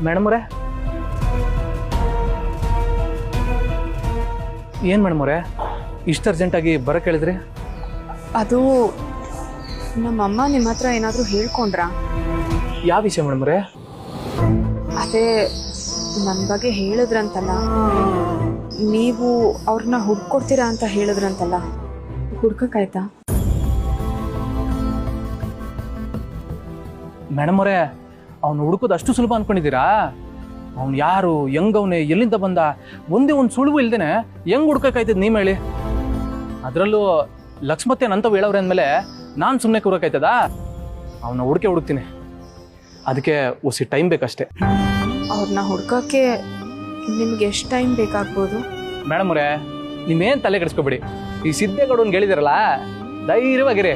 Madam ಅವರೇ, ಏನು madam ಅವರೇ ಇಷ್ಟು ಅರ್ಜೆಂಟಾಗಿ ಬರೋಕ್ಕೆ ಹೇಳಿದ್ರಿ? ಅದು ನಮ್ಮಮ್ಮ ನಿಮ್ಮ ಹತ್ರ ಏನಾದರೂ ಹೇಳ್ಕೊಂಡ್ರಾ? ಯಾವ ವಿಷಯ ಮೇಡಮ್ ಅವರೇ? ಅದೇ ನನ್ನ ಬಗ್ಗೆ ಹೇಳಿದ್ರಂತಲ್ಲ, ನೀವು ಅವ್ರನ್ನ ಹುಡ್ಕೊಡ್ತೀರಾ ಅಂತ ಹೇಳಿದ್ರಂತಲ್ಲ, ಹುಡ್ಕಕ್ಕಾಯ್ತಾ? ಮೇಡಮ್ ಅವರೇ, ಅವ್ನು ಹುಡುಕೋದು ಅಷ್ಟು ಸುಲಭ ಅಂದ್ಕೊಂಡಿದ್ದೀರಾ? ಅವ್ನು ಯಾರು, ಹೆಂಗವನೇ, ಎಲ್ಲಿಂದ ಬಂದ, ಒಂದೇ ಒಂದು ಸುಳುವು ಇಲ್ದೇನೆ ಹೆಂಗೆ ಹುಡ್ಕಕ್ಕಾಯ್ತದ ನೀವು ಹೇಳಿ? ಅದರಲ್ಲೂ ಲಕ್ಷ್ಮತ್ತೆ ನಂತವು ಹೇಳವ್ರೆ ಅಂದಮೇಲೆ ನಾನು ಸುಮ್ಮನೆ ಕೂರಕ್ಕಾಯ್ತದ? ಅವನ್ನ ಹುಡುಕ್ತೀನಿ. ಅದಕ್ಕೆ ಒಸಿ ಟೈಮ್ ಬೇಕಷ್ಟೇ. ಅವ್ರನ್ನ ಹುಡ್ಕಕ್ಕೆ ನಿಮ್ಗೆ ಎಷ್ಟು ಟೈಮ್ ಬೇಕಾಗ್ಬೋದು? ಮೇಡಮ್ ಅವರೇ, ನೀವೇನು ತಲೆ ಕೆಡಿಸ್ಕೊಬೇಡಿ. ಈ ಸಿದ್ದೇಗೌಡನ್ಗೆ ಹೇಳಿದಿರಲ್ಲ, ಧೈರ್ಯವಾಗಿರಿ.